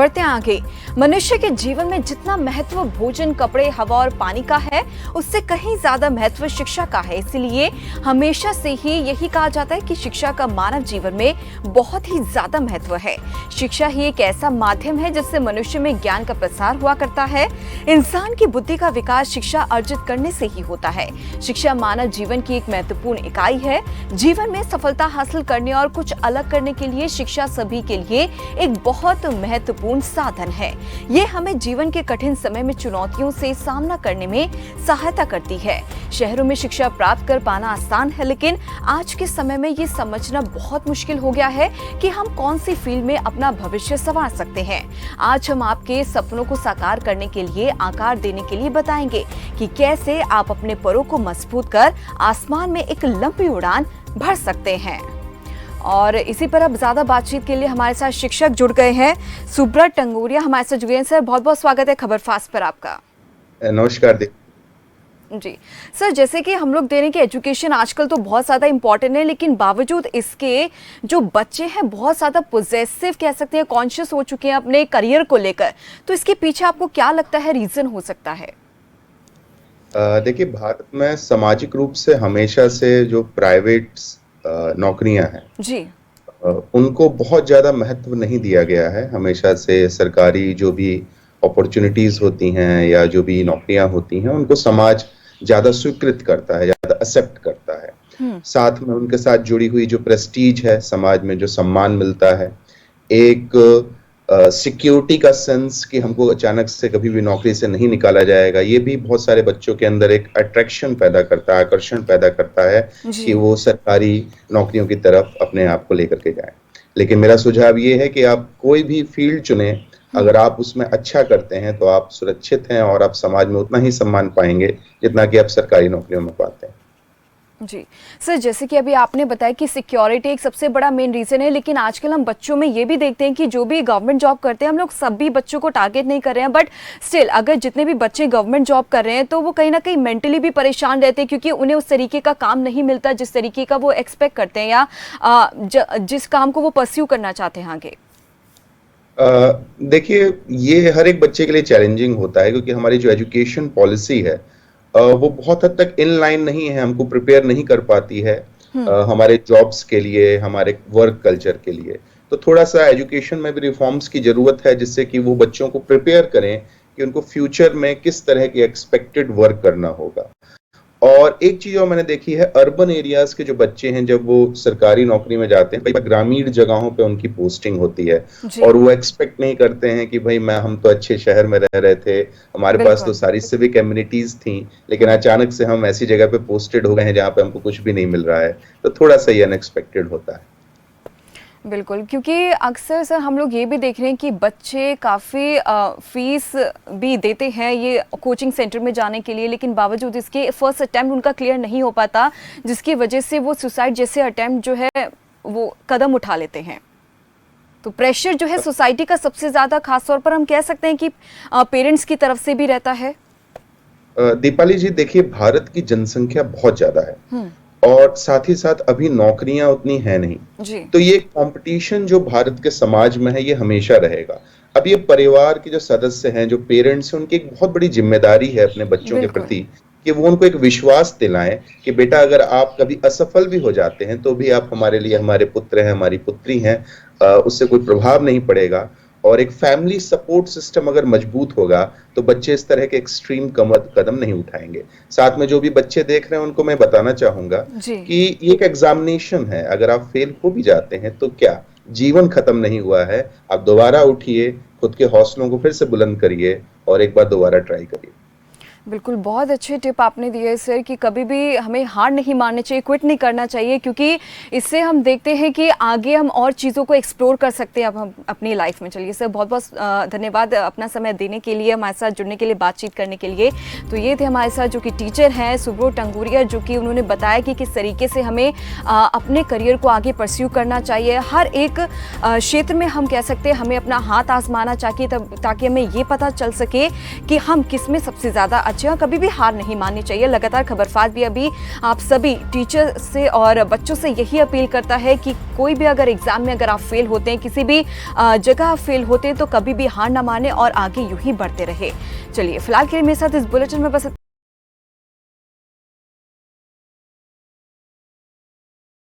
बढ़ते हैं आगे। मनुष्य के जीवन में जितना महत्व भोजन, कपड़े, हवा और पानी का है, उससे कहीं ज्यादा महत्व शिक्षा का है। इसलिए हमेशा से ही यही कहा जाता है कि शिक्षा का मानव जीवन में बहुत ही ज्यादा महत्व है। शिक्षा ही एक ऐसा माध्यम है जिससे मनुष्य में ज्ञान का प्रसार हुआ करता है। इंसान की बुद्धि का विकास शिक्षा अर्जित करने से ही होता है। शिक्षा मानव जीवन की एक महत्वपूर्ण इकाई है। जीवन में सफलता हासिल करने और कुछ अलग करने के लिए शिक्षा सभी के लिए एक बहुत महत्वपूर्ण साधन है। ये हमें जीवन के कठिन समय में चुनौतियों से सामना करने में सहायता करती है। शहरों में शिक्षा प्राप्त कर पाना आसान है, लेकिन आज के समय में ये समझना बहुत मुश्किल हो गया है कि हम कौन सी फील्ड में अपना भविष्य संवार सकते हैं। आज हम आपके सपनों को साकार करने के लिए, आकार देने के लिए बताएंगे कि कैसे आप अपने परों को मजबूत कर आसमान में एक लंबी उड़ान भर सकते हैं। और इसी पर अब ज्यादा बातचीत के लिए हमारे साथ शिक्षक जुड़ गए हैं। सुब्रत टंगोरिया हमारे साथ जुड़े हैं। सर, बहुत बहुत स्वागत है खबर फास्ट पर आपका। नमस्कार जी सर, जैसे कि हम लोग दे रहे हैं कि एजुकेशन आजकल तो बहुत ज़्यादा इम्पोर्टेंट है, लेकिन बावजूद इसके जो बच्चे हैं बहुत ज़्यादा पोजेसिव कह सकते हैं, कॉन्शियस हो चुके हैं अपने करियर को लेकर। तो इसके पीछे आपको क्या लगता है रीज़न हो सकता है? देखिए, भारत में सामाजिक रूप से हमेशा से जो प्राइवेट नौकरियां हैं जी, उनको बहुत ज्यादा महत्व नहीं दिया गया है। हमेशा से सरकारी जो भी अपॉर्चुनिटीज होती हैं या जो भी नौकरियां होती हैं, उनको समाज ज्यादा स्वीकृत करता है, ज्यादा एक्सेप्ट करता है। साथ में उनके साथ जुड़ी हुई जो प्रेस्टीज है, समाज में जो सम्मान मिलता है, एक सिक्योरिटी का सेंस कि हमको अचानक से कभी भी नौकरी से नहीं निकाला जाएगा, ये भी बहुत सारे बच्चों के अंदर एक अट्रैक्शन पैदा करता है, आकर्षण पैदा करता है कि वो सरकारी नौकरियों की तरफ अपने आप को लेकर के जाएं। लेकिन मेरा सुझाव ये है कि आप कोई भी फील्ड चुनें, अगर आप उसमें अच्छा करते हैं तो आप सुरक्षित हैं और आप समाज में उतना ही सम्मान पाएंगे जितना कि आप सरकारी नौकरियों में पाते हैं। जी सर, जैसे कि अभी आपने बताया कि सिक्योरिटी एक सबसे बड़ा मेन रीज़न है, लेकिन आजकल हम बच्चों में ये भी देखते हैं कि जो भी गवर्नमेंट जॉब करते हैं, हम लोग सभी बच्चों को टारगेट नहीं कर रहे हैं, बट स्टिल अगर जितने भी बच्चे गवर्नमेंट जॉब कर रहे हैं तो वो कहीं ना कहीं मेंटली भी परेशान रहते हैं, क्योंकि उन्हें उस तरीके का काम नहीं मिलता जिस तरीके का वो एक्सपेक्ट करते हैं या जिस काम को वो परस्यू करना चाहते हैं आगे। देखिए, ये हर एक बच्चे के लिए चैलेंजिंग होता है, क्योंकि हमारी जो एजुकेशन पॉलिसी है वो बहुत हद तक इन लाइन नहीं है, हमको प्रिपेयर नहीं कर पाती है हमारे जॉब्स के लिए, हमारे वर्क कल्चर के लिए। तो थोड़ा सा एजुकेशन में भी रिफॉर्म्स की जरूरत है, जिससे कि वो बच्चों को प्रिपेयर करें कि उनको फ्यूचर में किस तरह की एक्सपेक्टेड वर्क करना होगा। और एक चीज और मैंने देखी है, अर्बन एरियाज के जो बच्चे हैं, जब वो सरकारी नौकरी में जाते हैं, कई बार ग्रामीण जगहों पे उनकी पोस्टिंग होती है और वो एक्सपेक्ट नहीं करते हैं कि भाई हम तो अच्छे शहर में रह रहे थे, हमारे पास तो सारी सिविक एमिनिटीज थी, लेकिन अचानक से हम ऐसी जगह पे पोस्टेड हो गए हैं जहाँ पे हमको कुछ भी नहीं मिल रहा है। तो थोड़ा सा ये अनएक्सपेक्टेड होता है। बिल्कुल, क्योंकि अक्सर सर हम लोग ये भी देख रहे हैं कि बच्चे काफ़ी फीस भी देते हैं ये कोचिंग सेंटर में जाने के लिए, लेकिन बावजूद इसके फर्स्ट अटैम्प्ट उनका क्लियर नहीं हो पाता, जिसकी वजह से वो सुसाइड जैसे अटैम्प्ट जो है वो कदम उठा लेते हैं। तो प्रेशर जो है सोसाइटी का सबसे ज़्यादा खासतौर पर हम कह सकते हैं कि पेरेंट्स की तरफ से भी रहता है। दीपाली जी, देखिए, भारत की जनसंख्या बहुत ज्यादा है और साथ ही साथ अभी नौकरियां उतनी है नहीं। तो ये कंपटीशन जो भारत के समाज में है, ये हमेशा रहेगा। अब ये परिवार के जो सदस्य हैं, जो पेरेंट्स हैं, उनकी एक बहुत बड़ी जिम्मेदारी है अपने बच्चों के प्रति कि वो उनको एक विश्वास दिलाएं कि बेटा, अगर आप कभी असफल भी हो जाते हैं तो भी आप हमारे लिए हमारे पुत्र हैं, हमारी पुत्री हैं, उससे कोई प्रभाव नहीं पड़ेगा। और एक फैमिली सपोर्ट सिस्टम अगर मजबूत होगा तो बच्चे इस तरह के एक्सट्रीम कदम नहीं उठाएंगे। साथ में जो भी बच्चे देख रहे हैं उनको मैं बताना चाहूंगा कि ये एक एग्जामिनेशन है, अगर आप फेल हो भी जाते हैं तो क्या, जीवन खत्म नहीं हुआ है। आप दोबारा उठिए, खुद के हौसलों को फिर से बुलंद करिए और एक बार दोबारा ट्राई करिए। बिल्कुल, बहुत अच्छे टिप आपने दिए सर कि कभी भी हमें हार नहीं माननी चाहिए, क्विट नहीं करना चाहिए, क्योंकि इससे हम देखते हैं कि आगे हम और चीज़ों को एक्सप्लोर कर सकते हैं अब हम अपनी लाइफ में। चलिए सर, बहुत बहुत धन्यवाद अपना समय देने के लिए, हमारे साथ जुड़ने के लिए, बातचीत करने के लिए। तो ये थे हमारे साथ जो कि टीचर हैं सुब्रत टंगोरिया, जो कि उन्होंने बताया कि किस तरीके से हमें अपने करियर को आगे परस्यू करना चाहिए। हर एक क्षेत्र में हम कह सकते हैं हमें अपना हाथ आजमाना चाहिए, ताकि हमें ये पता चल सके कि हम किस में सबसे ज़्यादा बच्चे हैं, कभी भी हार नहीं माननी चाहिए। लगातार खबरसाज भी अभी आप सभी टीचर से और बच्चों से यही अपील करता है कि कोई भी अगर एग्जाम में अगर आप फेल होते हैं, किसी भी जगह आप फेल होते हैं, तो कभी भी हार ना माने और आगे यूं ही बढ़ते रहे। चलिए फिलहाल के लिए मेरे साथ इस बुलेटिन में बस